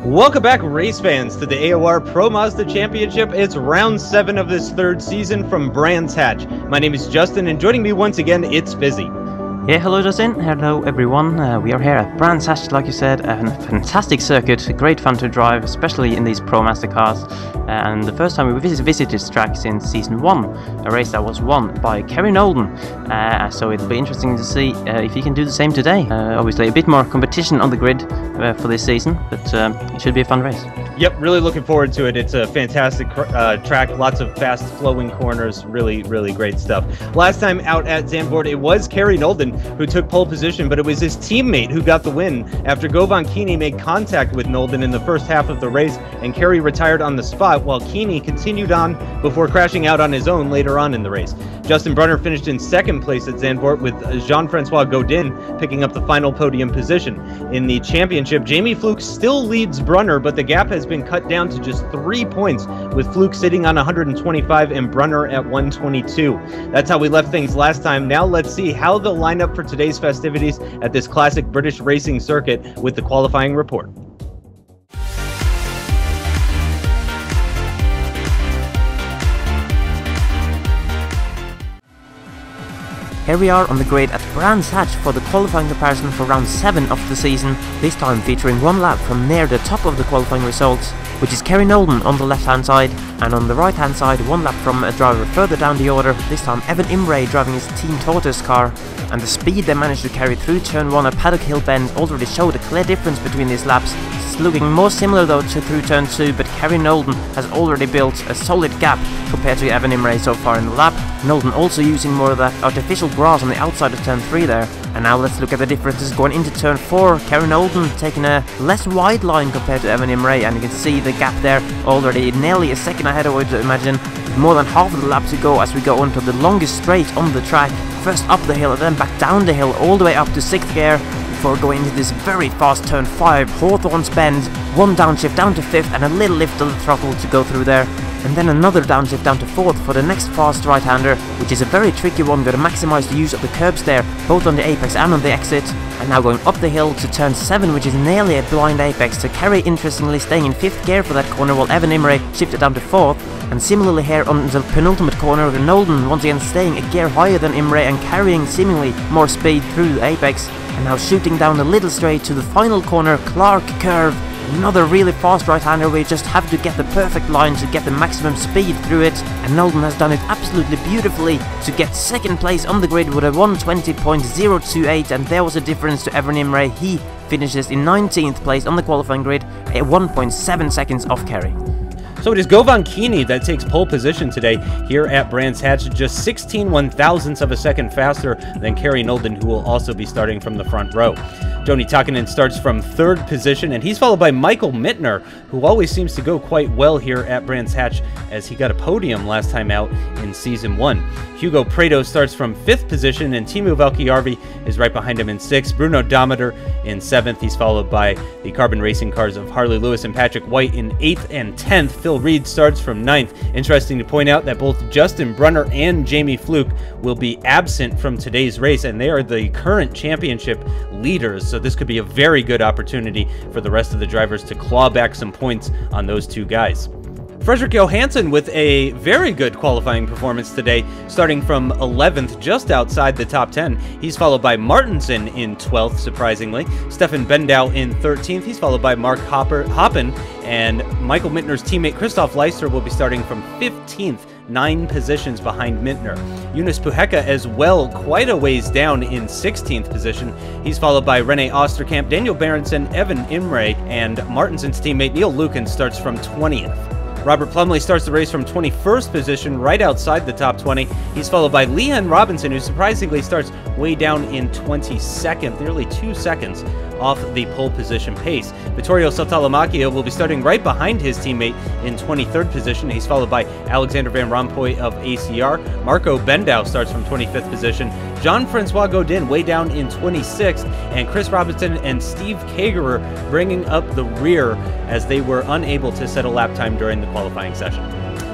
Welcome back, race fans, to the AOR Pro Mazda Championship. It's round 7 of this 3rd season from Brands Hatch. My name is Justin, and joining me once again, it's Fizzy. Yeah, hello Justin, hello everyone. We are here at Brands Hatch, like you said, a fantastic circuit, great fun to drive, especially in these Pro Mazda cars. And the first time we visited this track since Season 1, a race that was won by Kerry Nolden. So it'll be interesting to see if he can do the same today. Obviously a bit more competition on the grid for this season, but it should be a fun race. Yep, really looking forward to it. It's a fantastic track, lots of fast flowing corners, really great stuff. Last time out at Zandvoort, it was Kerry Nolden who took pole position, but it was his teammate who got the win after Govan Keeney made contact with Nolden in the first half of the race, and Kerry retired on the spot while Keeney continued on before crashing out on his own later on in the race. Justin Brunner finished in 2nd place at Zandvoort, with Jean-Francois Godin picking up the final podium position. In the championship, Jamie Fluke still leads Brunner, but the gap has been cut down to just 3 points, with Fluke sitting on 125 and Brunner at 122. That's how we left things last time. Now let's see how they'll line up for today's festivities at this classic British racing circuit with the qualifying report. Here we are on the grid at Brands Hatch for the qualifying comparison for round 7 of the season, this time featuring 1 lap from near the top of the qualifying results, which is Kerry Nolden on the left hand side, and on the right hand side 1 lap from a driver further down the order, this time Evan Imre driving his Team Tortoise car. And the speed they managed to carry through turn 1 at Paddock Hill Bend already showed a clear difference between these laps. It's looking more similar though to through turn 2, but Kerry Nolden has already built a solid gap compared to Evan Imre so far in the lap. Nolden also using more of that artificial grass on the outside of turn 3 there. And now let's look at the differences going into turn 4. Kerry Nolden taking a less wide line compared to Evan Imre, and you can see the gap there already nearly a second ahead, I would imagine. More than half of the lap to go as we go onto the longest straight on the track. First up the hill and then back down the hill all the way up to 6th gear before going into this very fast turn 5, Hawthorne's Bend, 1 downshift down to 5th and a little lift of the throttle to go through there. And then another downshift down to 4th for the next fast right-hander, which is a very tricky one. Got to maximise the use of the curbs there, both on the apex and on the exit. And now going up the hill to turn 7, which is nearly a blind apex. So Kerry interestingly staying in 5th gear for that corner, while Evan Imre shifted down to 4th. And similarly here on the penultimate corner, the Nolden once again staying a gear higher than Imre and carrying seemingly more speed through the apex. And now shooting down the little straight to the final corner, Clark curve. Another really fast right-hander where you just have to get the perfect line to get the maximum speed through it, and Nolden has done it absolutely beautifully to get 2nd place on the grid with a 120.028, and there was a difference to Evan Imre. He finishes in 19th place on the qualifying grid, at 1.7 seconds off Kerry. So it is Govan Keeney that takes pole position today here at Brands Hatch, just 16 1/1000ths of a second faster than Kerry Nolden, who will also be starting from the front row. Joni Takinen starts from 3rd position, and he's followed by Michael Mittner, who always seems to go quite well here at Brands Hatch, as he got a podium last time out in Season 1. Hugo Prado starts from 5th position, and Timu Valkjärvi is right behind him in 6th. Bruno Dometer in 7th. He's followed by the Carbon Racing cars of Harley Lewis and Patrick White in 8th and 10th. Phil Reed starts from 9th. Interesting to point out that both Justin Brunner and Jamie Fluke will be absent from today's race, and they are the current championship leaders, so this could be a very good opportunity for the rest of the drivers to claw back some points on those 2 guys. Fredrik Johansson with a very good qualifying performance today, starting from 11th, just outside the top 10. He's followed by Martinsen in 12th, surprisingly. Stefan Bendow in 13th. He's followed by Mark Hoppen, and Michael Mittner's teammate Christoph Leister will be starting from 15th, 9 positions behind Mittner. Jonas Puheka as well, quite a ways down in 16th position. He's followed by Rene Osterkamp, Daniel Berenson, Evan Imre, and Martinsen's teammate Neil Lucan starts from 20th. Robert Plumley starts the race from 21st position, right outside the top 20. He's followed by Leon Robinson, who surprisingly starts way down in 22nd, nearly 2 seconds off the pole position pace. Vittorio Saltalamacchio will be starting right behind his teammate in 23rd position. He's followed by Alexander Van Rompuy of ACR. Marco Bendow starts from 25th position. Jean-Francois Godin way down in 26th, and Chris Robinson and Steve Kagerer bringing up the rear as they were unable to set a lap time during the qualifying session.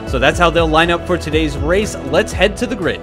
So that's how they'll line up for today's race. Let's head to the grid.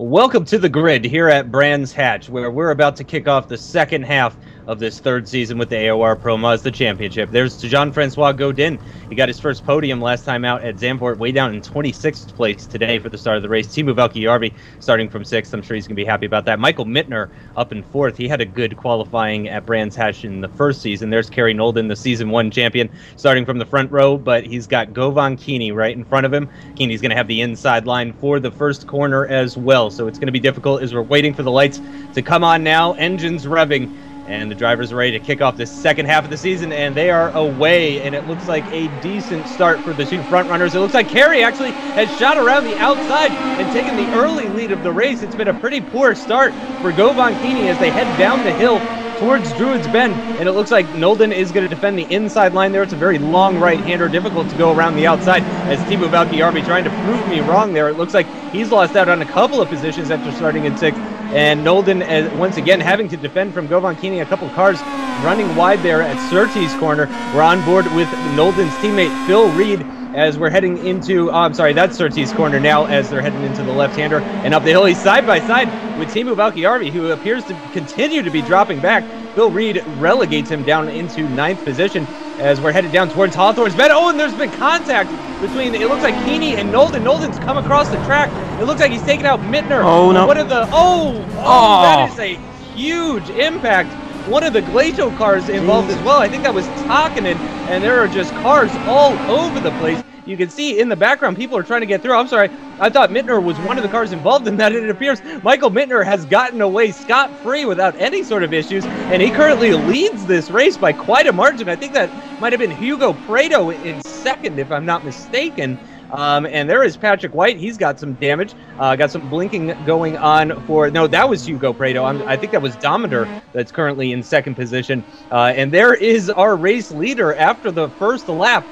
Welcome to the grid here at Brands Hatch, where we're about to kick off the second half of this third season with the AOR Pro Mazda Championship. There's Jean-Francois Godin. He got his first podium last time out at Zandvoort, way down in 26th place today for the start of the race. Teemu Valkjärvi starting from 6th. I'm sure he's going to be happy about that. Michael Mittner up in 4th. He had a good qualifying at Brands Hatch in the first season. There's Kerry Nolden, the Season 1 champion, starting from the front row, but he's got Govan Keeney right in front of him. Keeney's going to have the inside line for the first corner as well, so it's going to be difficult as we're waiting for the lights to come on now. Engines revving. And the drivers are ready to kick off this second half of the season, and they are away, and it looks like a decent start for the two front runners. It looks like Kerry actually has shot around the outside and taken the early lead of the race. It's been a pretty poor start for Govan Keeney as they head down the hill towards Druids Bend, and it looks like Nolden is going to defend the inside line there. It's a very long right-hander, difficult to go around the outside, as Teemu Valkjärvi trying to prove me wrong there. It looks like he's lost out on a couple of positions after starting in 6th, and Nolden, once again, having to defend from Govan Keeney. A couple cars running wide there at Surtees corner. We're on board with Nolden's teammate Phil Reed as we're heading into, I'm sorry, that's Surtees corner now as they're heading into the left-hander. And up the hill, he's side by side with Teemu Valkjärvi, who appears to continue to be dropping back. Phil Reed relegates him down into 9th position as we're headed down towards Hawthorne's Bend. Oh, and there's been contact between, it looks like Keeney and Nolden. Nolden's come across the track. It looks like he's taken out Mittner. Oh, no. What are the, that is a huge impact. One of the Glacial cars involved as well. I think that was Takinen, and there are just cars all over the place. You can see in the background, people are trying to get through. I'm sorry, I thought Mittner was one of the cars involved in that. It appears Michael Mittner has gotten away scot-free without any sort of issues, and he currently leads this race by quite a margin. I think that might have been Hugo Prado in 2nd, if I'm not mistaken. And there is Patrick White. He's got some damage. Got some blinking going on for... No, that was Hugo Prado. I think that was Dometer that's currently in 2nd position. And there is our race leader after the first lap.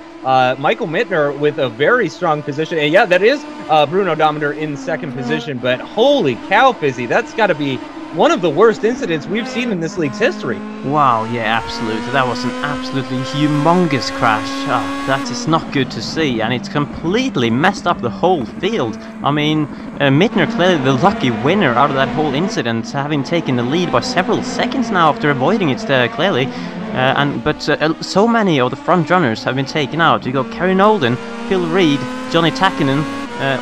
Michael Mittner with a very strong position. And yeah, that is Bruno Dometer in 2nd position. But holy cow, Fizzy, that's got to be one of the worst incidents we've seen in this league's history. Wow, yeah, absolutely. That was an absolutely humongous crash. That is not good to see, and it's completely messed up the whole field. I mean, Mittner clearly the lucky winner out of that whole incident, having taken the lead by several seconds now after avoiding it clearly. But so many of the front runners have been taken out. You go Kerry Nolden, Phil Reed, Johnny Takinen,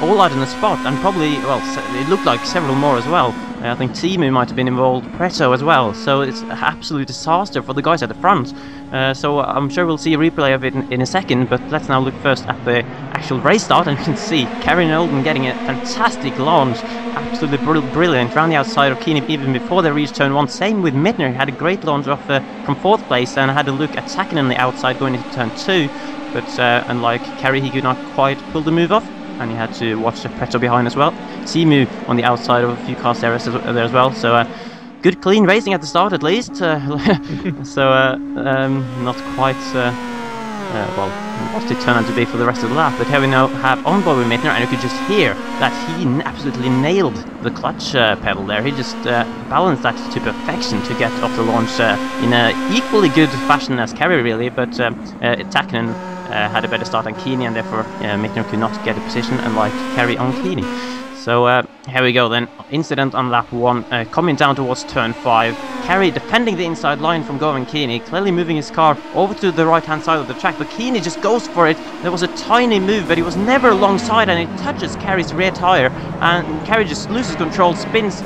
all out in the spot, and probably, well, it looked like several more as well. I think Teemu might have been involved, Preto as well, so it's an absolute disaster for the guys at the front. So I'm sure we'll see a replay of it in a second, but let's now look first at the actual race start, and you can see Kerry Nolden getting a fantastic launch, absolutely brilliant, around the outside of Keeney even before they reached turn 1. Same with Mittner, he had a great launch off from 4th place, and had a look at Takinen on the outside going into turn 2, but unlike Kerry, he could not quite pull the move off, and he had to watch the Preto behind as well. Teemu on the outside of a few cars there as well, so good clean racing at the start at least. So not quite well, what did it turn out to be for the rest of the lap, but here we now have on board with Mittner, and you could just hear that he absolutely nailed the clutch pedal there. He just balanced that to perfection to get off the launch in an equally good fashion as Kerry really, but Takinen had a better start than Keeney, and therefore Mittner could not get a position, unlike Kerry on Keeney. So here we go then. Incident on lap 1, coming down towards turn 5. Kerry defending the inside line from Govan Keeney, clearly moving his car over to the right hand side of the track, but Keeney just goes for it. There was a tiny move, but he was never alongside, and it touches Kerry's rear tyre, and Kerry just loses control, spins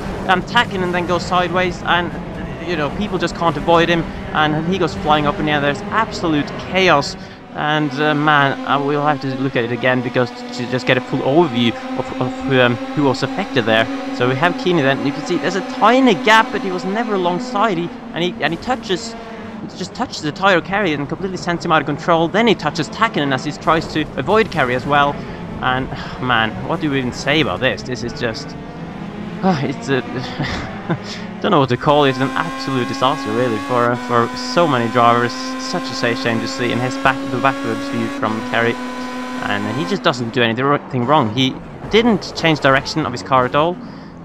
tacking, and then goes sideways, and you know, people just can't avoid him, and he goes flying up in the air. There's absolute chaos. And man, we'll have to look at it again because to just get a full overview of who was affected there. So we have Keeney then. You can see there's a tiny gap, but he was never alongside. He touches the tyre of Kerry and completely sends him out of control. Then he touches Takinen as he tries to avoid Kerry as well. And man, what do we even say about this? This is just it's a don't know what to call it. An absolute disaster really for so many drivers. Such a shame to see, and the backwards view from Kerry, and he just doesn't do anything wrong. He didn't change direction of his car at all,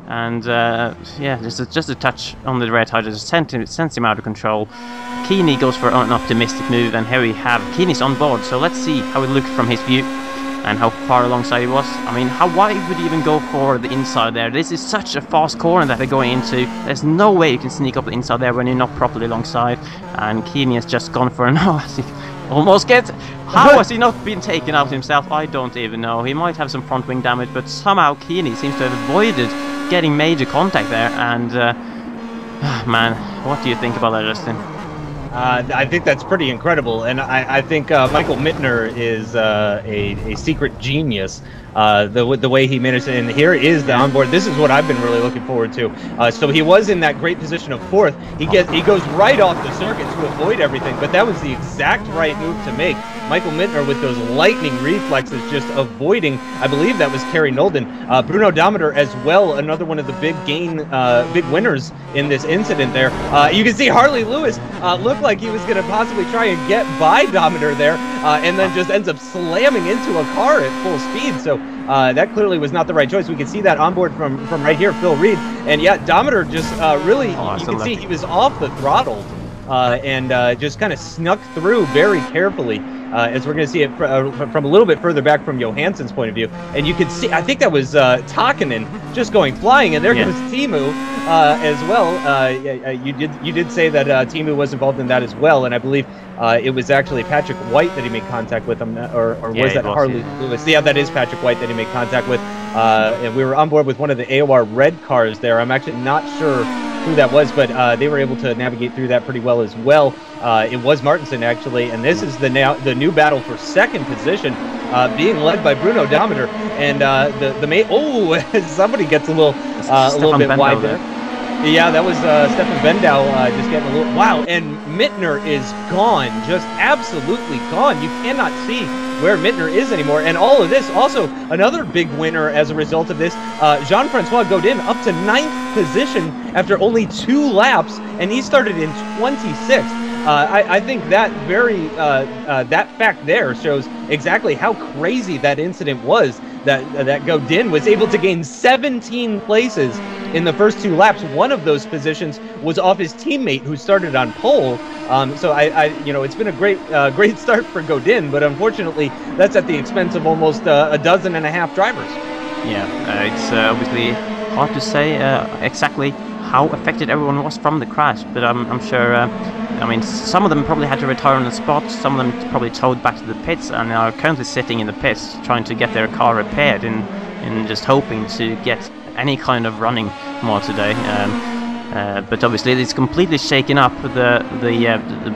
and yeah, just a touch on the red tire just sends him out of control. Keeney goes for an optimistic move, and here we have Keeney's on board, so let's see how it looked from his view. and how far alongside he was. I mean, why would he even go for the inside there? This is such a fast corner that they're going into. There's no way you can sneak up the inside there when you're not properly alongside. And Keeney has just gone for an almost get. How has he not been taken out himself? I don't even know. He might have some front wing damage, but somehow Keeney seems to have avoided getting major contact there. And man, what do you think about that, Justin? I think that's pretty incredible, and I think Michael Mittner is a secret genius. The way he managed it, and here is the onboard. This is what I've been really looking forward to. So he was in that great position of 4th. He goes right off the circuit to avoid everything, but that was the exact right move to make. Michael Mittner with those lightning reflexes, just avoiding. I believe that was Kerry Nolden. Bruno Dometer as well, another one of the big winners in this incident there. You can see Harley Lewis looked like he was going to possibly try and get by Dometer there, and then just ends up slamming into a car at full speed. So that clearly was not the right choice. We can see that onboard from right here, Phil Reed. And yeah, Dometer just really, you can see he was off the throttle and just kind of snuck through very carefully. As we're going to see it from a little bit further back from Johansson's point of view. And you can see, I think that was Takinen just going flying, and there goes Teemu as well. You did say that Teemu was involved in that as well, and I believe it was actually Patrick White that he made contact with him, or was that Harley Lewis? Yeah, that is Patrick White that he made contact with. And we were on board with one of the AOR red cars there. I'm actually not sure who that was, but they were able to navigate through that pretty well as well. It was Martinson actually, and this is the new battle for 2nd position, being led by Bruno Dometer, and somebody gets a little bit wide there. Yeah, that was Stefan Bendow just getting a little... Wow, and Mittner is gone, just absolutely gone. You cannot see where Mittner is anymore. And all of this, also another big winner as a result of this, Jean-Francois Godin up to 9th position after only 2 laps, and he started in 26th. I think that that fact there shows exactly how crazy that incident was, that Godin was able to gain 17 places in the first 2 laps. One of those positions was off his teammate who started on pole. So it's been a great start for Godin, but unfortunately that's at the expense of almost a dozen and a half drivers. Yeah, it's obviously hard to say exactly how affected everyone was from the crash, but I'm sure. I mean, some of them probably had to retire on the spot. Some of them probably towed back to the pits and are currently sitting in the pits trying to get their car repaired and just hoping to get any kind of running more today. But obviously it's completely shaken up the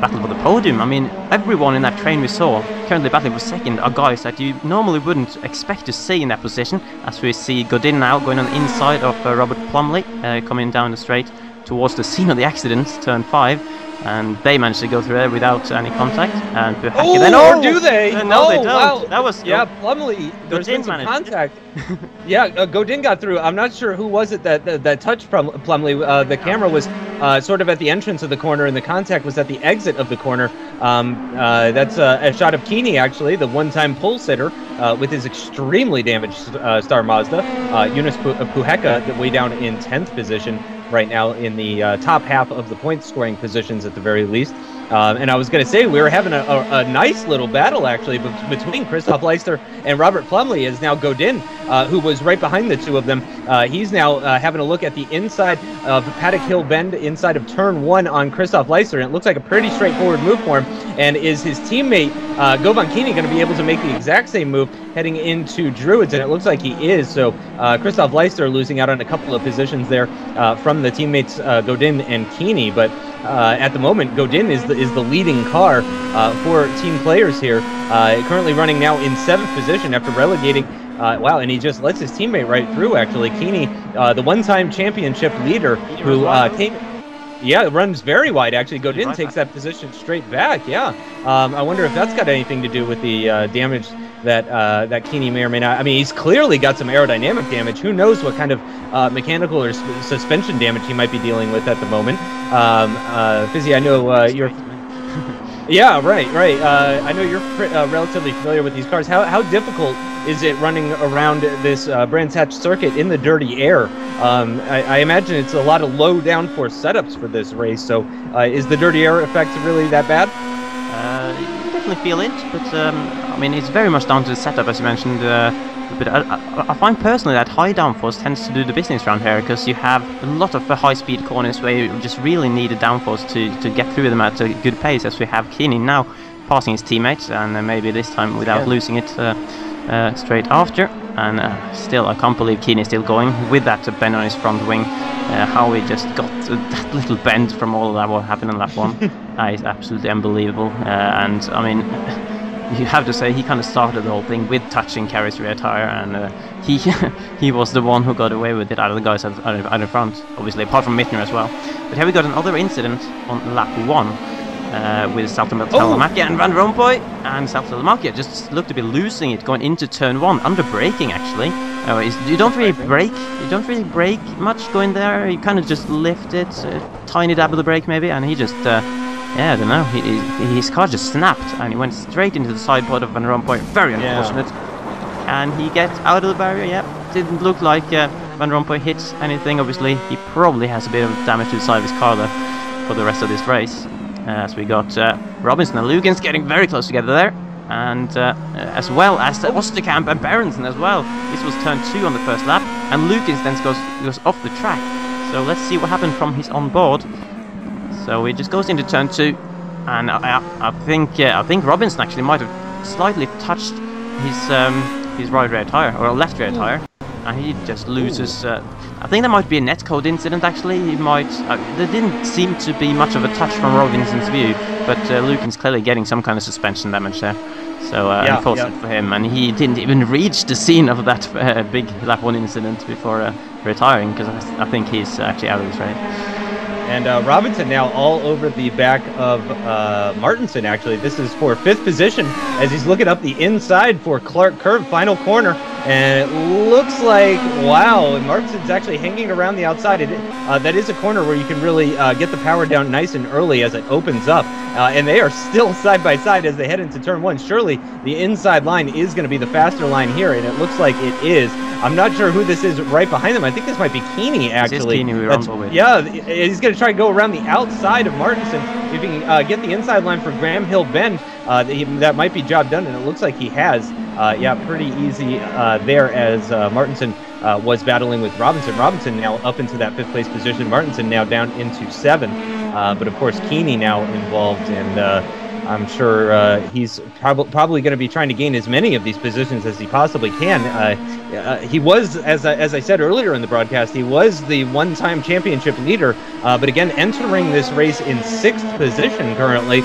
battle for the podium. I mean, everyone in that train we saw currently battling for 2nd are guys that you normally wouldn't expect to see in that position, as we see Godin now going on the inside of Robert Plumley, coming down the straight towards the scene of the accident, turn 5. And they managed to go through there without any contact. And or do they? No, they don't. Wow. That was Plumley. There's been some contact. Yeah, Godin got through. I'm not sure who was it that touched Plumley. The camera was sort of at the entrance of the corner, and the contact was at the exit of the corner. That's a shot of Keeney, actually, the one-time pole sitter with his extremely damaged Star Mazda. Yunus Puheka, way down in 10th position right now in the top half of the point scoring positions at the very least. And I was going to say, we were having a nice little battle, actually, between Christoph Leister and Robert Plumley, as now Godin, who was right behind the two of them. He's now having a look at the inside of Paddock Hill Bend, inside of turn 1 on Christoph Leister, and it looks like a pretty straightforward move for him. And is his teammate, Govan Keeney, going to be able to make the exact same move heading into Druids? And it looks like he is. So Christoph Leister losing out on a couple of positions there from the teammates Godin and Keeney, but at the moment, Godin is the leading car for team players here. Currently running now in 7th position after relegating. Wow, and he just lets his teammate right through, actually. Keeney, the one-time championship leader who runs very wide, actually. Godin takes that position straight back, yeah. I wonder if that's got anything to do with the damage that Keeney may or may not. I mean, he's clearly got some aerodynamic damage. Who knows what kind of mechanical or suspension damage he might be dealing with at the moment. Fizzy, I know you're... Yeah, right. I know you're relatively familiar with these cars. How difficult is it running around this Brands Hatch circuit in the dirty air? I imagine it's a lot of low downforce setups for this race. So is the dirty air effect really that bad? definitely feel it, but I mean, it's very much down to the setup, as you mentioned. But I find personally that high downforce tends to do the business around here, because you have a lot of high-speed corners where you just really need a downforce to get through them at a good pace, as we have Keeney now passing his teammates, and maybe this time without losing it straight after. And still, I can't believe Keeney is still going with that bend on his front wing. How he just got that little bend from all of that, what happened in lap 1. That is absolutely unbelievable. And I mean, you have to say he kind of started the whole thing with touching Carey's rear tire, and he was the one who got away with it out of the guys out in front, obviously, apart from Mittner as well. But here we got another incident on lap 1 with Saltamaki and Van Rompuy, and Saltamaki just looked to be losing it going into turn 1, under braking actually. You don't really brake much going there. You kind of just lift it, tiny dab of the brake maybe, and he just yeah, I don't know. His car just snapped, and he went straight into the side pod of Van Rompuy. Very unfortunate. And he gets out of the barrier. Yeah, didn't look like Van Rompuy hit anything. Obviously, he probably has a bit of damage to the side of his car though for the rest of this race. As we got Robinson and Lukens getting very close together there, and as well as Osterkamp and Berenson as well. This was turn 2 on the first lap, and Lukens then goes off the track. So let's see what happened from his onboard. So he just goes into turn 2, and I think Robinson actually might have slightly touched his right rear tire, or left rear tire, and he just loses. I think there might be a netcode incident actually. He might. There didn't seem to be much of a touch from Robinson's view, but Lukens clearly getting some kind of suspension damage there. So unfortunate for him, and he didn't even reach the scene of that big lap 1 incident before retiring, because I think he's actually out of this race. And Robinson now all over the back of Martinson, actually. This is for 5th position as he's looking up the inside for Clark Curve, final corner. And it looks like, wow, Martinson's actually hanging around the outside. That is a corner where you can really get the power down nice and early as it opens up. And they are still side by side as they head into turn 1. Surely the inside line is going to be the faster line here, and it looks like it is. I'm not sure who this is right behind them. I think this might be Keeney, actually. This is Keeney we rumble with. Yeah, he's going to try to go around the outside of Martinson. If he can get the inside line for Graham Hill Bend, that might be job done, and it looks like he has. Yeah, pretty easy there as Martinson was battling with Robinson. Robinson now up into that 5th place position. Martinson now down into 7. But of course, Keeney now involved, and I'm sure he's probably going to be trying to gain as many of these positions as he possibly can. He was, as I said earlier in the broadcast, he was the one-time championship leader, but again, entering this race in 6th position currently,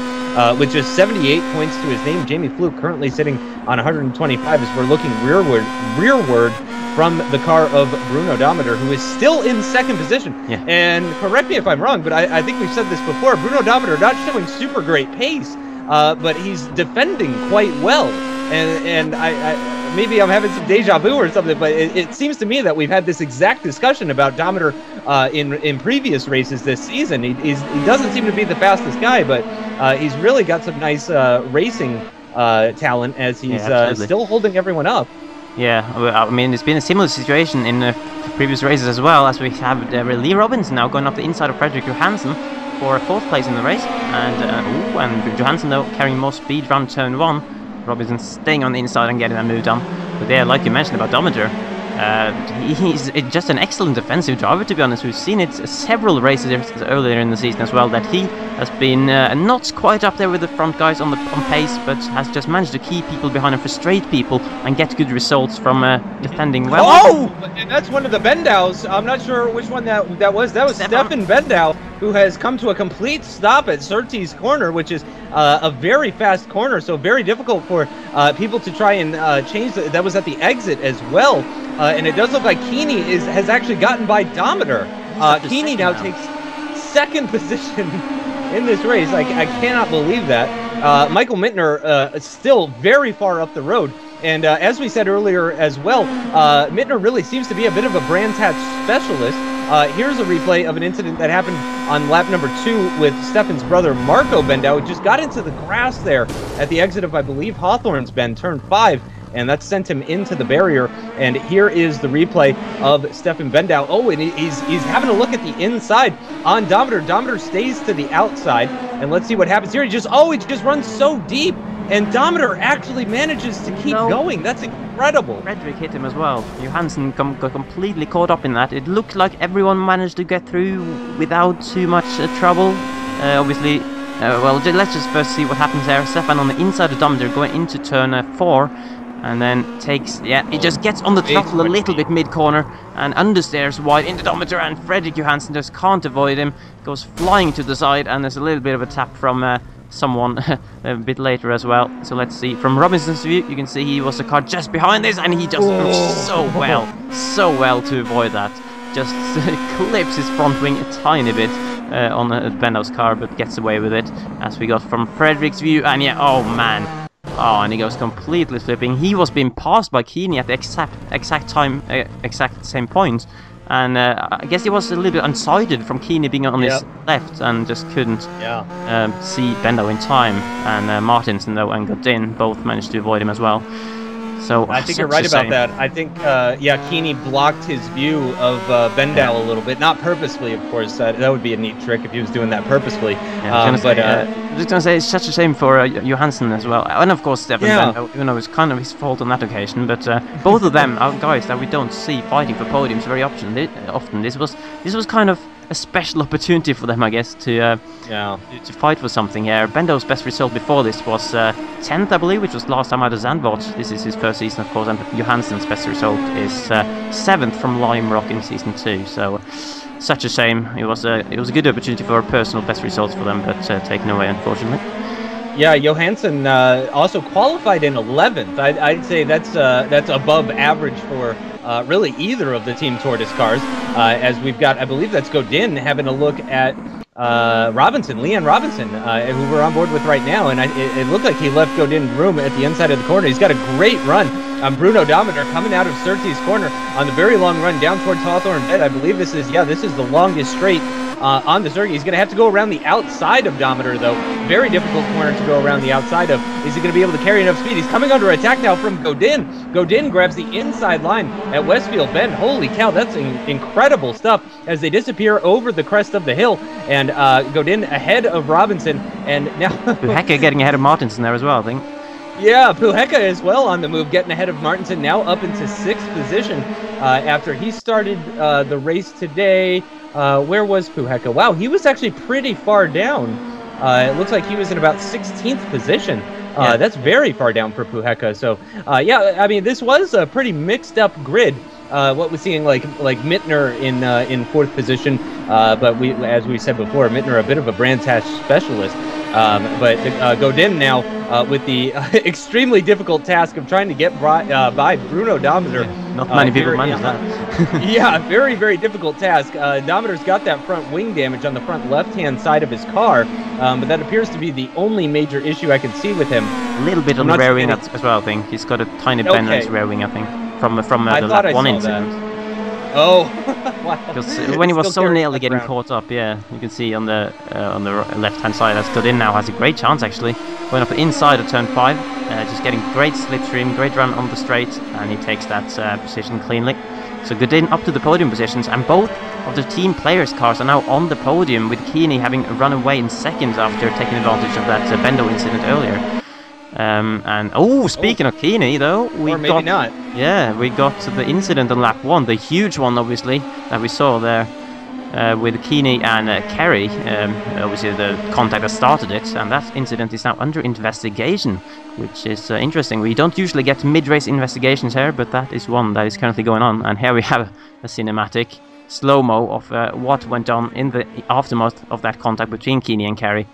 with just 78 points to his name. Jamie Fluke currently sitting on 125 as we're looking rearward from the car of Bruno Dometer, who is still in 2nd position. Yeah. And correct me if I'm wrong, but I think we've said this before, Bruno Dometer not showing super great pace, but he's defending quite well. And I maybe I'm having some deja vu or something, but it seems to me that we've had this exact discussion about Dometer in previous races this season. He doesn't seem to be the fastest guy, but he's really got some nice racing talent as he's still holding everyone up. Yeah, I mean, it's been a similar situation in previous races as well, as we have Lee Robinson now going up the inside of Frederick Johansson for 4th place in the race, and Johansson though carrying more speed around turn 1. Robinson staying on the inside and getting that move done. But yeah, like you mentioned about Dometer, he's just an excellent defensive driver, to be honest. We've seen it several races earlier in the season as well, that he has been not quite up there with the front guys on pace, but has just managed to keep people behind and frustrate people and get good results from defending well. Oh, and that's one of the Bendows. I'm not sure which one that was. That was Stefan Bendow, who has come to a complete stop at Surtees corner, which is a very fast corner, so very difficult for people to try and change. That was at the exit as well. And it does look like Keeney has actually gotten by Dometer. Keeney now takes 2nd position in this race. I cannot believe that. Michael Mittner is still very far up the road. And as we said earlier as well, Mittner really seems to be a bit of a Brands Hatch specialist. Here's a replay of an incident that happened on lap number 2 with Stefan's brother, Marco Bendow, who just got into the grass there at the exit of, I believe, Hawthorne's Bend, turn 5. And that sent him into the barrier. And here is the replay of Stefan Bendow. Oh, and he's having a look at the inside on Dometer. Dometer stays to the outside, and let's see what happens here. He just runs so deep and Dometer actually manages to keep going. That's incredible. Frederick hit him as well. Johansson got completely caught up in that. It looked like everyone managed to get through without too much trouble. Obviously, well, let's just first see what happens there. Stefan on the inside of Dometer going into turn 4. And then takes, he just gets on the throttle a little bit mid-corner and understeers wide into Dometer, and Fredrik Johansson just can't avoid him. Goes flying to the side, and there's a little bit of a tap from someone a bit later as well. So let's see. From Robinson's view, you can see he was the car just behind this, and he just moves so well to avoid that. Just clips his front wing a tiny bit on Bendo's car, but gets away with it. As we got from Fredrik's view, and oh man. Oh, and he goes completely flipping. He was being passed by Keeney at the exact same point, and I guess he was a little bit unsighted from Keeney being on his left and just couldn't see Bendo in time. And Martinsen though and Godin both managed to avoid him as well. So I think you're right about that. I think Keeney blocked his view of Bendal a little bit, not purposefully, of course. That would be a neat trick if he was doing that purposefully. I was just gonna say it's such a shame for Johansson as well, and of course Stefan Bendo, even though it's kind of his fault on that occasion. But both of them are guys that we don't see fighting for podiums very often. This was kind of a special opportunity for them, I guess, to fight for something here. Bendo's best result before this was 10th, I believe, which was last time out of Zandvoort. This is his first season, of course, and Johansson's best result is 7th from Lime Rock in season 2. So, such a shame. It was a good opportunity for personal best results for them, but taken away, unfortunately. Yeah, Johansson also qualified in 11th. I'd say that's above average for really either of the Team Tortoise cars. As we've got, I believe that's Godin having a look at Leon Robinson, who we're on board with right now, and it looked like he left Godin room at the inside of the corner. He's got a great run. Bruno Dometer coming out of Surtees corner on the very long run down towards Hawthorne Bed. I believe this is the longest straight on the circuit. He's going to have to go around the outside of Dometer, though. Very difficult corner to go around the outside of. Is he going to be able to carry enough speed? He's coming under attack now from Godin. Godin grabs the inside line at Westfield Bend. Holy cow, that's incredible stuff as they disappear over the crest of the hill. And Godin ahead of Robinson. And now Hecker getting ahead of Martinsen there as well, I think. Yeah, Puheka as well on the move, getting ahead of Martinsen, now up into 6th position after he started the race today. Where was Puheka? Wow, he was actually pretty far down. It looks like he was in about 16th position. That's very far down for Puheka. So, yeah, I mean, this was a pretty mixed up grid. What we're seeing, like Mittner in 4th position, but as we said before, Mittner a bit of a Brands Hatch specialist. But Godin now with the extremely difficult task of trying to get by Bruno Dometer. Not many people manage that. Yeah, very, very difficult task. Dometer's got that front wing damage on the front left-hand side of his car, but that appears to be the only major issue I can see with him. A little bit on the rear wing as well, I think. He's got a tiny bend on his rear wing, I think, from the lap 1 incident. Oh, wow. Because when he was so nearly getting caught up, you can see on the left-hand side, as Godin now has a great chance actually, going up inside of turn 5, just getting great slipstream, great run on the straight, and he takes that position cleanly. So Godin up to the podium positions, and both of the team players' cars are now on the podium, with Keeney having run away in seconds after taking advantage of that Bendo incident earlier. And speaking of Keeney, though, we got the incident on lap 1, the huge one, obviously, that we saw there with Keeney and Kerry. Obviously, the contact that started it, and that incident is now under investigation, which is interesting. We don't usually get mid-race investigations here, but that is one that is currently going on. And here we have a cinematic slow-mo of what went on in the aftermath of that contact between Keeney and Kerry,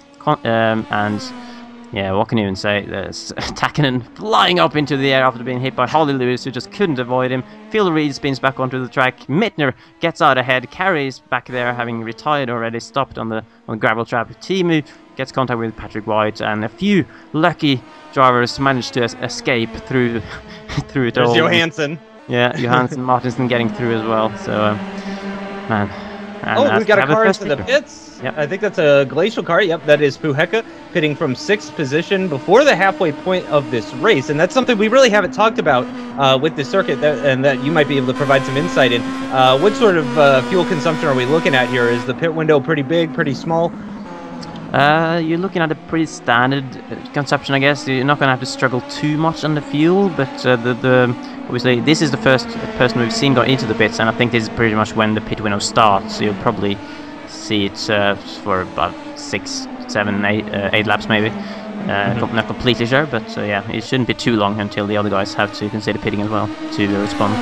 yeah, what can you even say? There's Takkanen flying up into the air after being hit by Holly Lewis, who just couldn't avoid him. Phil Reed spins back onto the track. Mittner gets out ahead. Carries back there, having retired already, stopped on the gravel trap. Timu gets contact with Patrick White, and a few lucky drivers managed to escape through it all. There's Johansson. Yeah, Johansson, Martinsen getting through as well. So, man. And we've got a car into the pits. Yep. I think that's a Glacial car. Yep, that is Puheka, pitting from 6th position before the halfway point of this race. And that's something we really haven't talked about with the circuit, and that you might be able to provide some insight in. What sort of fuel consumption are we looking at here? Is the pit window pretty big, pretty small? You're looking at a pretty standard consumption, I guess. You're not going to have to struggle too much on the fuel, but obviously this is the first person we've seen go into the pits, and I think this is pretty much when the pit window starts, so you'll probably see it for about 6, 7, 8 laps maybe. Not completely sure, but yeah, it shouldn't be too long until the other guys have to consider pitting as well to respond.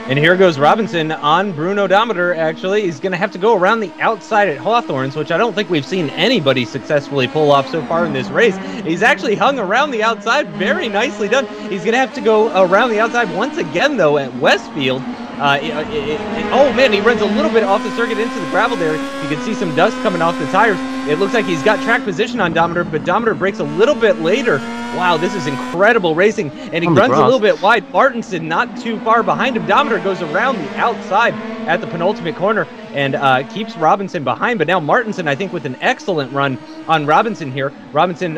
And here goes Robinson on Bruno Dometer, actually. He's going to have to go around the outside at Hawthorns, which I don't think we've seen anybody successfully pull off so far in this race. He's actually hung around the outside. Very nicely done. He's going to have to go around the outside once again, though, at Westfield. Oh, man, he runs a little bit off the circuit into the gravel there. You can see some dust coming off the tires. It looks like he's got track position on Dometer, but Dometer breaks a little bit later. Wow, this is incredible racing, and he runs a little bit wide. Martinson not too far behind him. Dometer goes around the outside at the penultimate corner and keeps Robinson behind. But now Martinson, I think, with an excellent run on Robinson here. Robinson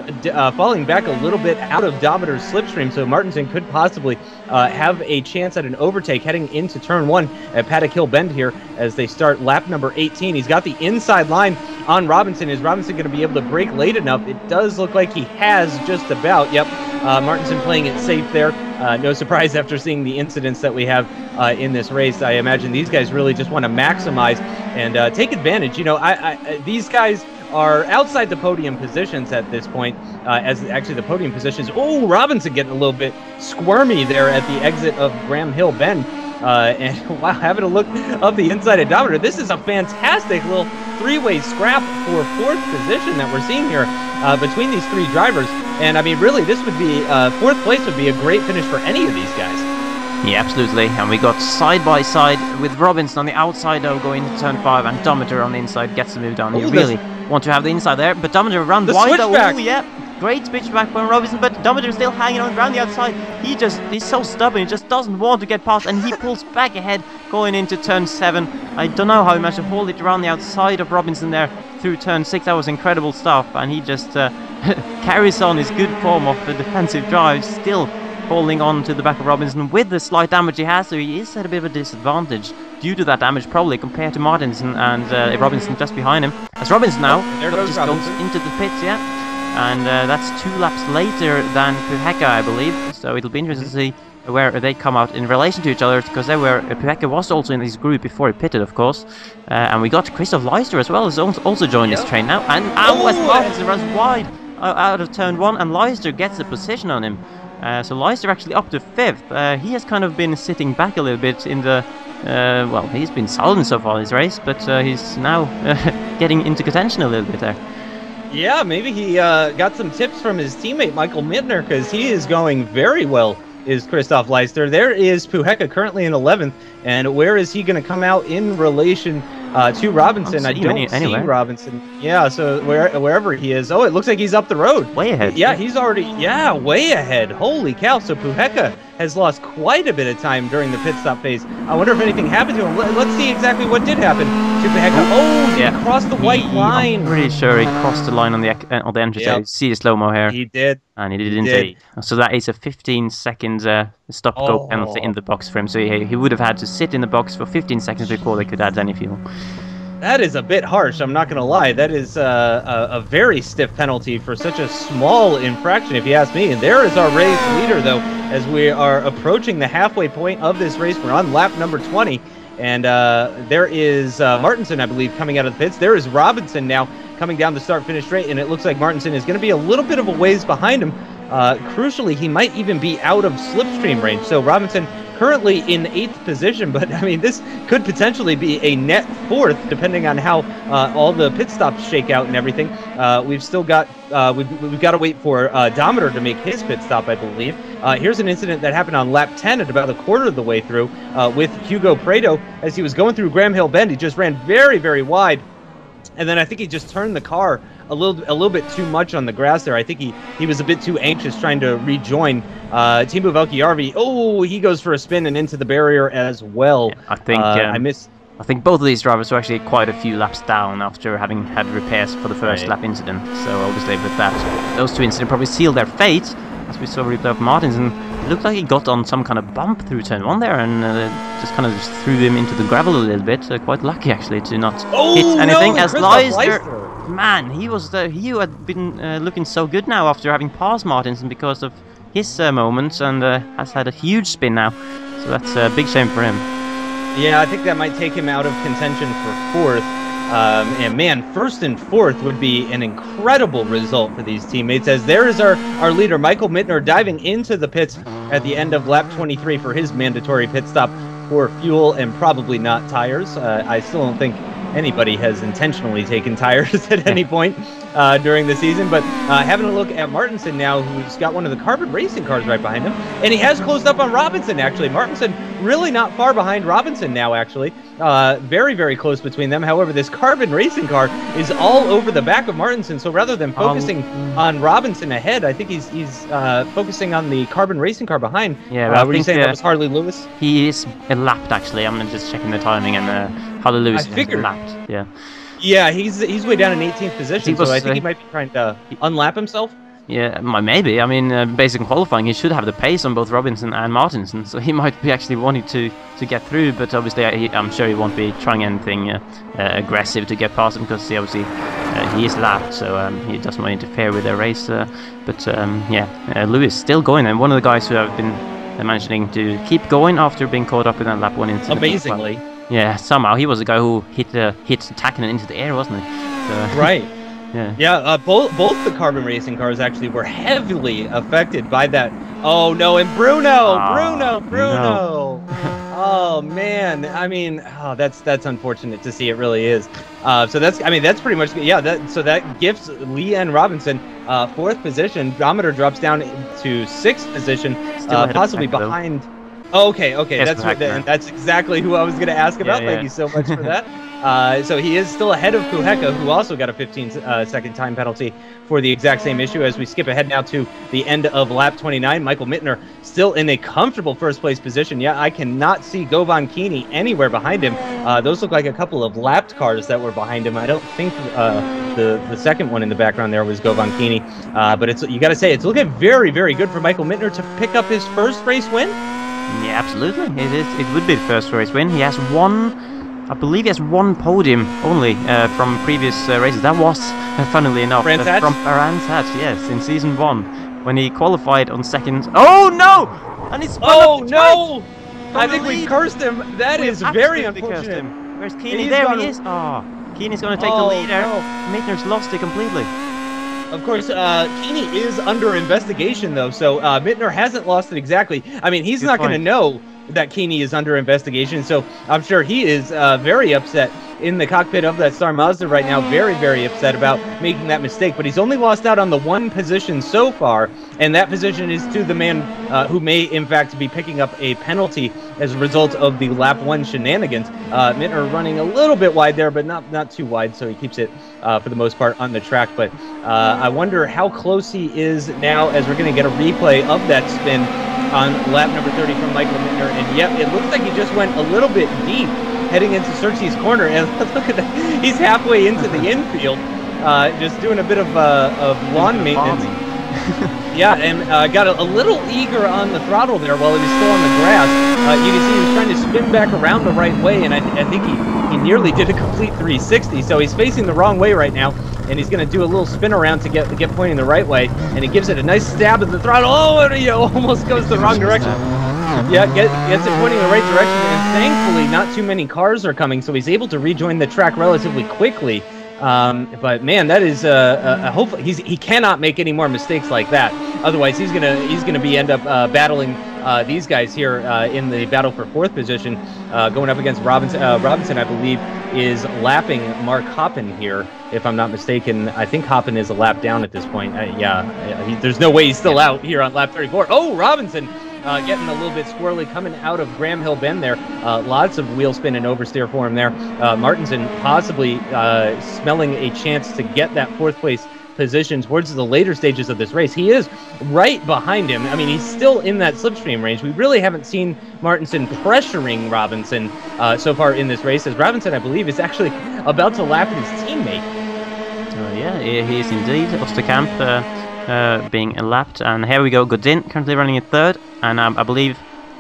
falling back a little bit out of Dometer's slipstream, so Martinson could possibly have a chance at an overtake heading into turn 1 at Paddock Hill Bend here as they start lap number 18. He's got the inside line on Robinson. Is Robinson going to be able to brake late enough? It does look like he has just about. Yep, Martinson playing it safe there. No surprise after seeing the incidents that we have in this race. I imagine these guys really just want to maximize and take advantage. You know, these guys are outside the podium positions at this point, as actually the podium positions. Oh, Robinson getting a little bit squirmy there at the exit of Graham Hill Bend. And wow, having a look up the inside of Dometer, this is a fantastic little three-way scrap for 4th position that we're seeing here between these 3 drivers. And I mean, really, this would be 4th place would be a great finish for any of these guys. Yeah, absolutely. And we got side by side with Robinson on the outside, though, going to turn 5, and Dometer on the inside gets the move down. You really want to have the inside there, but Dometer ran wide, though. Oh, yeah. Great switchback from Robinson, but Dometer is still hanging on around the outside. He's so stubborn, he just doesn't want to get past, and he pulls back ahead going into turn 7. I don't know how he managed to hold it around the outside of Robinson there through turn 6. That was incredible stuff, and he just carries on his good form of the defensive drive, still holding on to the back of Robinson with the slight damage he has, so he is at a bit of a disadvantage due to that damage probably compared to Martinson and Robinson just behind him. As Robinson now just goes into the pits, yeah. And that's 2 laps later than Kptk, I believe. So it'll be interesting to see where they come out in relation to each other, because Kptk was also in this group before he pitted, of course. And we got Christoph Leister as well, who's also joined this train now. And Wes Martinson runs wide out of turn 1, and Leister gets a position on him. So Leister actually up to 5th. He has kind of been sitting back a little bit in the... well, he's been solid so far in this race, but he's now getting into contention a little bit there. Yeah, maybe he got some tips from his teammate Michael Mittner, because he is going very well, is Christoph Leister. There is Kptk currently in 11th, and where is he going to come out in relation to Robinson? I don't see Robinson. Yeah, so wherever he is. Oh, it looks like he's up the road. Way ahead. Yeah, he's already, way ahead. Holy cow. So Kptk has lost quite a bit of time during the pit stop phase. I wonder if anything happened to him. Let's see exactly what did happen to Kptk. Oh, he crossed the white line. I'm pretty sure he crossed the line on the entrance. Yep. See the slow-mo here. He did. And he didn't. So that is a 15-second stop-go penalty in the box for him. So he would have had to sit in the box for 15 seconds before they could add any fuel. That is a bit harsh, I'm not going to lie. That is a very stiff penalty for such a small infraction, if you ask me. And there is our race leader, though, as we are approaching the halfway point of this race. We're on lap number 20. And there is Martinson, I believe, coming out of the pits. There is Robinson now coming down the start-finish straight, and it looks like Martinson is going to be a little bit of a ways behind him. Crucially, he might even be out of slipstream range. So Robinson currently in 8th position, but I mean, this could potentially be a net 4th, depending on how all the pit stops shake out and everything. We've still got we've got to wait for Dometer to make his pit stop, I believe. Here's an incident that happened on lap 10 at about a quarter of the way through with Hugo Prado. As he was going through Graham Hill Bend, he just ran very, very wide. And then I think he just turned the car a little bit too much on the grass there. I think he was a bit too anxious trying to rejoin Timo Valkjärvi. Oh, he goes for a spin and into the barrier as well. Yeah, I think both of these drivers were actually quite a few laps down after having had repairs for the first lap incident. So obviously with that, those 2 incidents probably sealed their fate. As we saw a replay of Martinson, it looked like he got on some kind of bump through turn 1 there, and just kind of threw him into the gravel a little bit. Quite lucky actually to not hit anything. As Leister man, he had been looking so good now after having passed Martinsen because of his moments, and has had a huge spin now. So that's a big shame for him. Yeah, I think that might take him out of contention for 4th. And man, 1st and 4th would be an incredible result for these teammates, as there is our leader, Michael Mittner, diving into the pits at the end of lap 23 for his mandatory pit stop for fuel and probably not tires. I still don't think anybody has intentionally taken tires at any point during the season, but having a look at Martinsen now, who's got one of the Carbon Racing cars right behind him, and he has closed up on Robinson, actually. Martinsen really not far behind Robinson now, actually. Very, very close between them. However, this Carbon Racing car is all over the back of Martinsen, so rather than focusing on Robinson ahead, I think he's focusing on the Carbon Racing car behind. Yeah, were you saying that was Harley Lewis? He is lapped, actually. I'm just checking the timing, and Harley Lewis is lapped. Yeah. Yeah, he's way down in 18th position, so I think he might be trying to unlap himself. Yeah, maybe. I mean, based on qualifying, he should have the pace on both Robinson and Martinsen, so he might be actually wanting to get through, but obviously I'm sure he won't be trying anything aggressive to get past him, because he obviously he is lapped, so he doesn't want to interfere with their race. Lewis still going, and one of the guys who have been managing to keep going after being caught up in that lap 1 into amazingly. Yeah, somehow he was the guy who hit Takkinen into the air, wasn't he? So, right. Yeah. Both the Carbon Racing cars actually were heavily affected by that. Oh no, and Bruno. No. Oh man, I mean, that's unfortunate to see. It really is. So that's pretty much, yeah. So that gives Lee and Robinson 4th position. Dometer drops down to 6th position, possibly behind. Oh, okay. That's exactly who I was going to ask about. Thank you so much for that. So he is still ahead of Kuheka, who also got a 15-second time penalty for the exact same issue. As we skip ahead now to the end of lap 29, Michael Mittner still in a comfortable first-place position. Yeah, I cannot see Govan Keeney anywhere behind him. Those look like a couple of lapped cars that were behind him. I don't think the second one in the background there was Govan Keeney. But you got to say, it's looking very, very good for Michael Mittner to pick up his first race win. Yeah, absolutely. It would be the first race win. He has I believe he has one podium only from previous races. That was, funnily enough, from Brands Hatch, yes, in season 1, when he qualified on 2nd. Oh no! And he's I think we cursed him. That is very unfortunate. Where's Keeney? There he is. Oh, Keeney's going to take the lead there. Mittner's lost it completely. Of course, Keeney is under investigation, though, so Mittner hasn't lost it exactly. I mean, he's not going to know that Keeney is under investigation, so I'm sure he is very upset in the cockpit of that Star Mazda right now, very, very upset about making that mistake, but he's only lost out on the one position so far, and that position is to the man who may, in fact, be picking up a penalty as a result of the lap 1 shenanigans. Mittner running a little bit wide there, but not too wide, so he keeps it, for the most part, on the track, but I wonder how close he is now, as we're going to get a replay of that spin on lap number 30 from Michael Mittner, and yep, it looks like he just went a little bit deep heading into Cersei's corner, and look at that, he's halfway into the infield, just doing a bit of lawn maintenance. Yeah, and got a little eager on the throttle there while he was still on the grass. You can see he was trying to spin back around the right way, and I think he nearly did a complete 360, so he's facing the wrong way right now, and he's going to do a little spin around to get pointing the right way, and he gives it a nice stab at the throttle. Oh, and almost goes the wrong direction. Yeah, gets it pointing in the right direction, and thankfully not too many cars are coming, so he's able to rejoin the track relatively quickly. But man, that is hopefully he cannot make any more mistakes like that. Otherwise, he's gonna end up battling these guys here in the battle for 4th position, going up against Robinson. Robinson, I believe, is lapping Mark Hoppen here, if I'm not mistaken. I think Hoppen is a lap down at this point. There's no way he's still out here on lap 34. Oh, Robinson getting a little bit squirrely coming out of Graham Hill Bend there. Lots of wheel spin and oversteer for him there. Martinson possibly smelling a chance to get that 4th place position towards the later stages of this race. He is right behind him. I mean, he's still in that slipstream range. We really haven't seen Martinson pressuring Robinson so far in this race, as Robinson, I believe, is actually about to lap his teammate. Yeah, he is indeed. Osterkamp being lapped, and here we go. Godin currently running in 3rd, and I believe,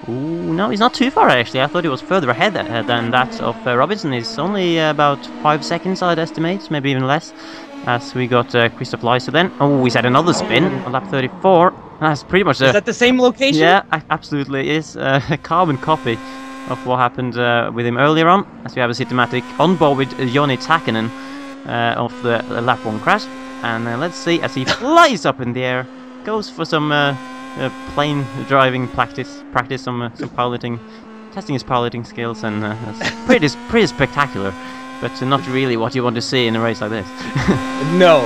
no, he's not too far actually. I thought he was further ahead than that of Robinson. He's only about 5 seconds, I'd estimate, maybe even less. as we got Christoph Leiser then. Oh, he's had another spin on lap 34. That's pretty much... Is that the same location? Yeah, absolutely. It is a carbon copy of what happened with him earlier on, as we have a cinematic on board with Joni Takinen of the lap 1 crash. And let's see, as he flies up in the air, goes for some plane driving practice, some piloting, testing his piloting skills, and that's pretty spectacular. But not really what you want to see in a race like this. No,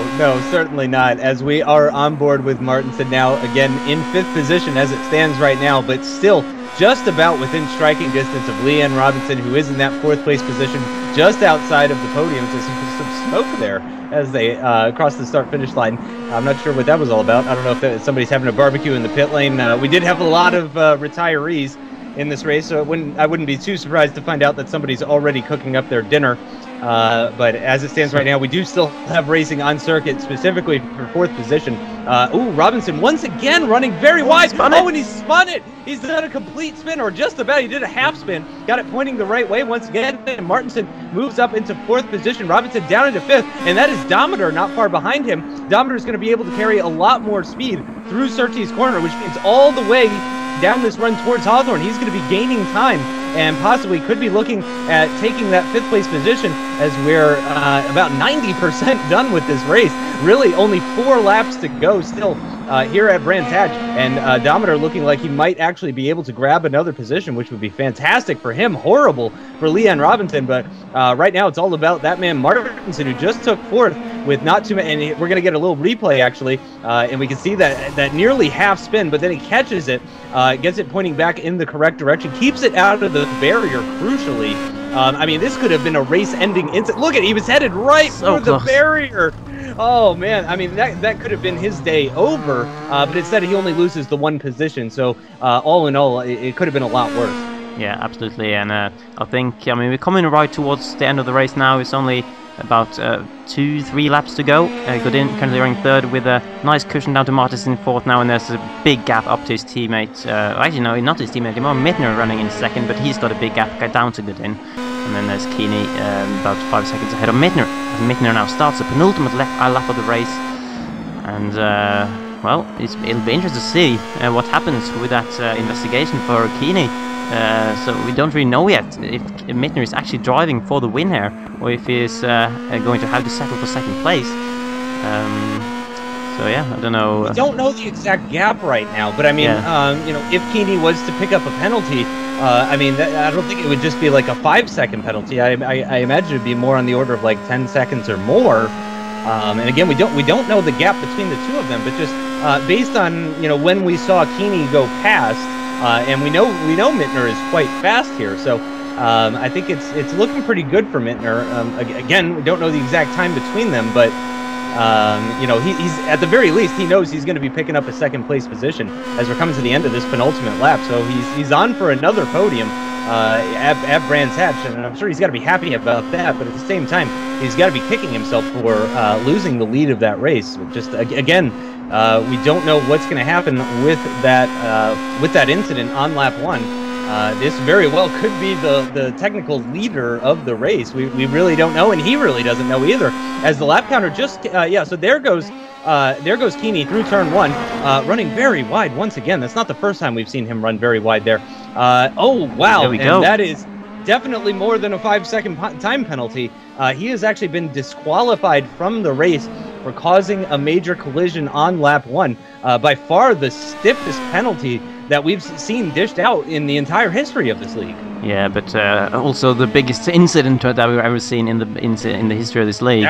certainly not. As we are on board with Martinson now, again in 5th position as it stands right now, but still just about within striking distance of Leanne Robinson, who is in that 4th place position, just outside of the podium. So some smoke there as they cross the start-finish line. I'm not sure what that was all about. I don't know if somebody's having a barbecue in the pit lane. We did have a lot of retirees in this race, so I wouldn't be too surprised to find out that somebody's already cooking up their dinner. But as it stands right now, we do still have racing on circuit, specifically for 4th position. Ooh, Robinson once again running very wide. And he spun it. He's done a complete spin, or just about. He did a half spin. Got it pointing the right way once again. And Martinson moves up into 4th position. Robinson down into 5th, and that is Dometer not far behind him. Dometer is going to be able to carry a lot more speed through Surtees Corner, which means all the way down this run towards Hawthorne, he's going to be gaining time and possibly could be looking at taking that 5th place position, as we're about 90% done with this race. Really only 4 laps to go still here at Brands Hatch, and Dometer looking like he might actually be able to grab another position, which would be fantastic for him. Horrible for Leanne Robinson, but right now it's all about that man Martinson, who just took 4th with not too many, and we're going to get a little replay actually, and we can see that nearly half spin, but then he catches it, gets it pointing back in the correct direction, keeps it out of the barrier crucially. I mean, this could have been a race-ending incident. Look at, he was headed right for the barrier. Oh man, I mean that could have been his day over, but instead he only loses the 1 position. So all in all, it could have been a lot worse. Yeah, absolutely, and I think, I mean, we're coming right towards the end of the race now. It's only about 2-3 laps to go. Godin currently running 3rd with a nice cushion down to Martis in 4th now, and there's a big gap up to his teammate. Actually, no, not his teammate anymore. Mittner running in 2nd, but he's got a big gap down to Godin. And then there's Keeney about 5 seconds ahead of Mittner. As Mittner now starts the penultimate lap of the race. And, well, it'll be interesting to see what happens with that investigation for Keeney. So we don't really know yet if Mittner is actually driving for the win here, or if he's going to have to settle for 2nd place. So yeah, I don't know. We don't know the exact gap right now, but I mean, you know, if Keeney was to pick up a penalty, I mean, I don't think it would just be like a 5-second penalty. I imagine it'd be more on the order of like 10 seconds or more. And again, we don't know the gap between the 2 of them, but just based on, you know, when we saw Keeney go past, and we know Mittner is quite fast here, so I think it's looking pretty good for Mittner. Again, we don't know the exact time between them, but you know, he's at the very least, he knows he's going to be picking up a 2nd place position as we're coming to the end of this penultimate lap. So he's on for another podium at Brands Hatch, and I'm sure he's got to be happy about that. But at the same time, he's got to be kicking himself for losing the lead of that race. Just again, we don't know what's going to happen with that incident on lap 1. This very well could be the technical leader of the race. We really don't know, and he really doesn't know either. As the lap counter just so there goes Keeney through turn 1, running very wide once again. That's not the first time we've seen him run very wide there. Oh wow, there we go. That is definitely more than a 5-second time penalty. He has actually been disqualified from the race for causing a major collision on lap 1. By far the stiffest penalty that we've seen dished out in the entire history of this league. Yeah, but also the biggest incident that we've ever seen in the history of this league.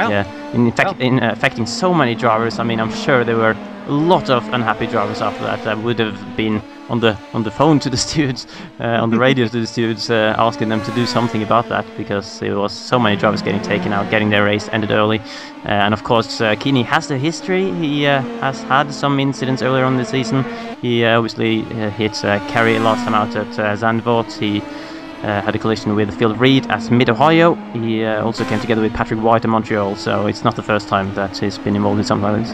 In fact, affecting so many drivers. I mean, I'm sure there were a lot of unhappy drivers after that would have been on the phone to the stewards, on the radio to the stewards, asking them to do something about that, because there was so many drivers getting taken out, getting their race ended early. And of course, Keeney has the history. He has had some incidents earlier on this season. He obviously hit Kerry last time out at Zandvoort. He had a collision with Phil Reed at Mid-Ohio. He also came together with Patrick White in Montreal, so it's not the first time that he's been involved in something like this.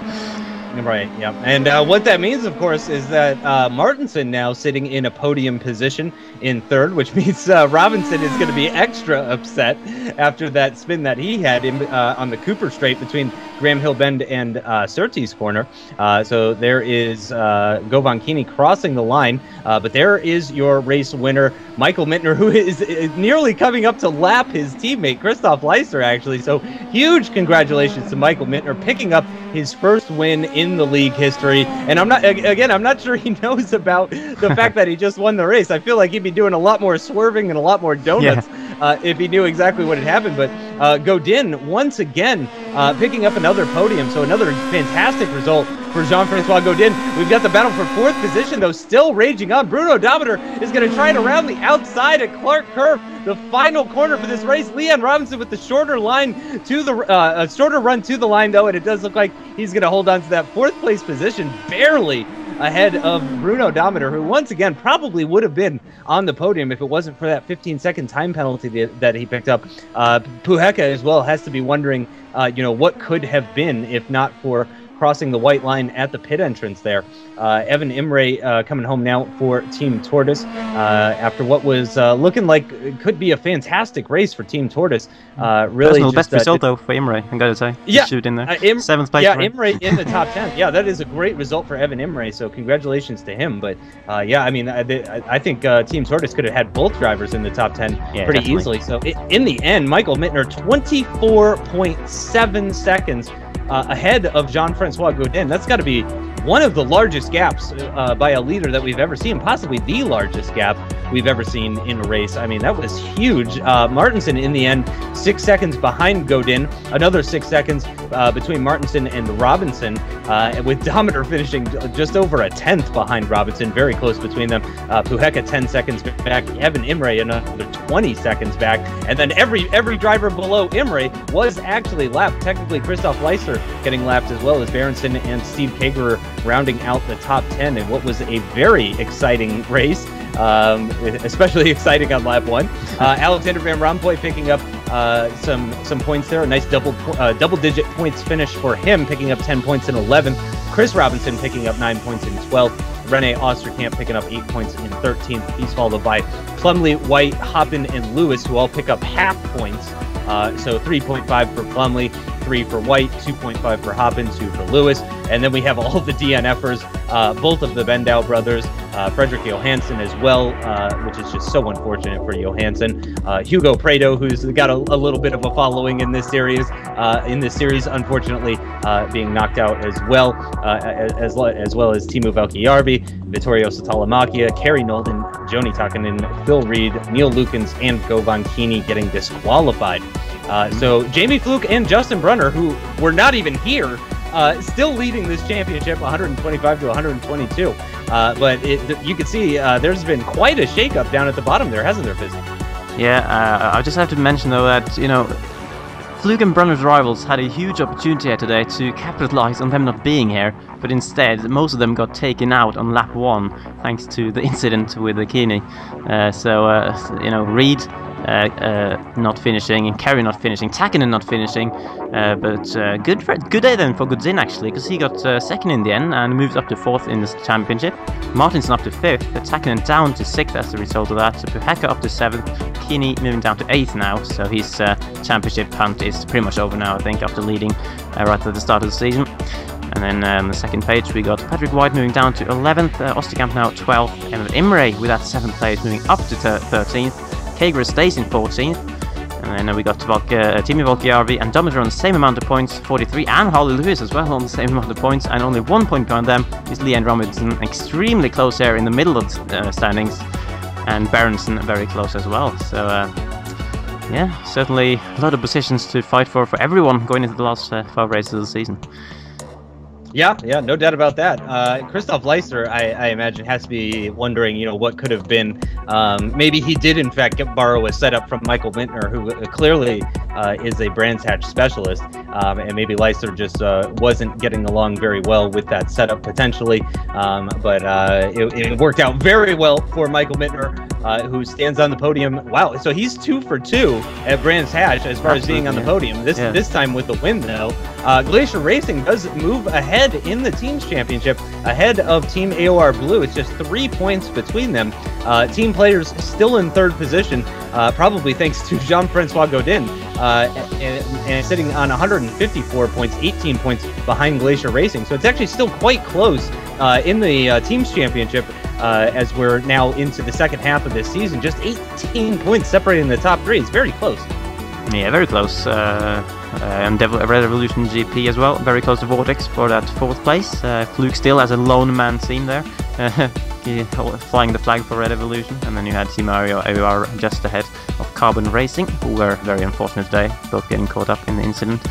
Right, yeah. And what that means, of course, is that Martinson now sitting in a podium position in third, which means Robinson is going to be extra upset after that spin that he had on the Cooper Straight between Graham Hill Bend and Surtees Corner. So there is Govan Keeney crossing the line, but there is your race winner, Michael Mittner, who is nearly coming up to lap his teammate, Christoph Leister, actually. So huge congratulations to Michael Mittner, picking up his first win in the league history. And I'm not sure he knows about the fact that he just won the race. I feel like he'd be doing a lot more swerving and a lot more donuts if he knew exactly what had happened. But Godin, once again, picking up another podium. So another fantastic result for Jean-Francois Godin. We've got the battle for fourth position, though, still raging on. Bruno Dometer is going to try it around the outside at Clark Curve, the final corner for this race. Leon Robinson with the shorter line to the shorter run to the line, though, and it does look like he's going to hold on to that fourth place position, barely ahead of Bruno Dometer, who once again probably would have been on the podium if it wasn't for that 15-second time penalty that he picked up. Puheka as well has to be wondering, what could have been if not for crossing the white line at the pit entrance there. Evan Imre coming home now for Team Tortoise after what was looking like it could be a fantastic race for Team Tortoise. Really, personal best result though for Imre, I gotta say. Yeah, shoot in there. 7th place. Yeah, Imre in the top 10. Yeah, that is a great result for Evan Imre. So congratulations to him. But yeah, I mean, I think Team Tortoise could have had both drivers in the top 10 pretty easily. So in the end, Michael Mittner 24.7 seconds ahead of Jean-Francois Godin. That's got to be one of the largest gaps by a leader that we've ever seen, possibly the largest gap we've ever seen in a race. I mean, that was huge. Martinson, in the end, 6 seconds behind Godin, another 6 seconds between Martinson and Robinson, with Dometer finishing just over a 10th behind Robinson, very close between them. Puheka 10 seconds back, Evan Imre another 20 seconds back, and then every driver below Imre was actually lapped. Technically, Christoph Leister getting lapped, as well as Berenson and Steve Kagerer rounding out the top 10 in what was a very exciting race, especially exciting on lap 1. Alexander Van Rompuy picking up some points there, a nice double-digit points finish for him, picking up 10 points in 11th. Chris Robinson picking up 9 points in 12th. Rene Osterkamp picking up 8 points in 13th. He's followed by Plumley, White, Hoppen, and Lewis, who all pick up half points. So 3.5 for Plumley, 3 for White, 2.5 for Hoppen, 2 for Lewis. And then we have all the DNFers, both of the Bendow brothers, Frederick Johansson as well, which is just so unfortunate for Johansson. Hugo Prado, who's got a little bit of a following in this series, unfortunately being knocked out as well, as well as Timu Valkjärvi, Vittorio Satalamakia, Kerry Nolden, Joni Takanen, Phil Reed, Neil Lukens, and Govan Keeney getting disqualified. So Jamie Fluke and Justin Brunner, who were not even here, still leading this championship 125 to 122. But you can see there's been quite a shakeup down at the bottom there, hasn't there, Fizz? Yeah, I just have to mention though that, Fluke and Brunner's rivals had a huge opportunity here today to capitalize on them not being here, but instead most of them got taken out on lap 1 thanks to the incident with the Keeney. Reed not finishing, and Kerry not finishing, Takanen not finishing, but good day then for Godin actually, because he got second in the end and moved up to 4th in this championship. Martinson up to 5th, but Takanen down to 6th as a result of that. So Puheka up to 7th, Keeney moving down to 8th now, so his championship hunt is pretty much over now, I think, after leading right at the start of the season. And then on the second page we got Patrick White moving down to 11th, Osterkamp now 12th, and Imre with that 7th place moving up to 13th. Kagerer stays in 14th, and then we got Timi Valkjärvi and Dometer on the same amount of points, 43, and Harley Lewis as well on the same amount of points, and only 1 point behind them is Leanne Robinson, extremely close there in the middle of the standings, and Berenson very close as well. So yeah, certainly a lot of positions to fight for everyone going into the last 5 races of the season. Yeah, no doubt about that. Christoph Leister, I imagine, has to be wondering, what could have been. Maybe he did, in fact, borrow a setup from Michael Mittner, who clearly is a Brands Hatch specialist. and maybe Leicester just wasn't getting along very well with that setup potentially. But it worked out very well for Michael Mittner, who stands on the podium. Wow, so he's 2 for 2 at Brands Hatch as far as being on the podium. This time with the win, though. Glacier Racing does move ahead in the Teams Championship, ahead of Team AOR Blue. It's just 3 points between them. Team players still in 3rd position, probably thanks to Jean-Francois Godin, and sitting on 154 points, 18 points behind Glacier Racing. So it's actually still quite close in the Teams Championship as we're now into the second half of this season. Just 18 points separating the top 3. It's very close. Yeah, very close. And Red Revolution GP as well, very close to Vortex for that 4th place. Fluke still as a lone man team there, flying the flag for Red Evolution. And then you had Team AOR just ahead of Carbon Racing, who were very unfortunate today, both getting caught up in the incident.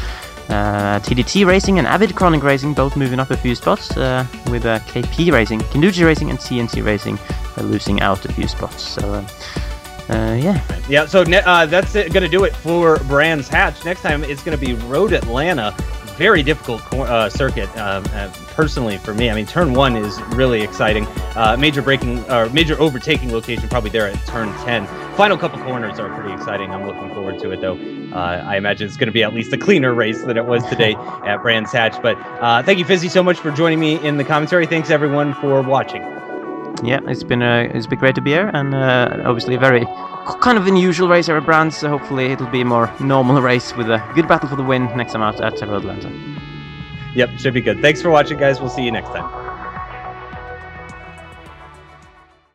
TDT Racing and Avid Chronic Racing both moving up a few spots, with KP Racing, Kenduchi Racing and TNT Racing losing out a few spots. So yeah, so that's gonna do it for Brands Hatch. Next time it's gonna be Road Atlanta. Very difficult circuit, personally for me. I mean, turn 1 is really exciting. Major overtaking location probably there at turn 10. Final couple corners are pretty exciting. I'm looking forward to it, though. I imagine it's going to be at least a cleaner race than it was today at Brands Hatch. But thank you, Fizzy, so much for joining me in the commentary. Thanks everyone for watching. Yeah, it's been great to be here, and obviously a very kind of unusual race here at Brands, so hopefully it'll be a more normal race with a good battle for the win next time out at Road Atlanta. Yep, should be good. Thanks for watching, guys. We'll see you next time.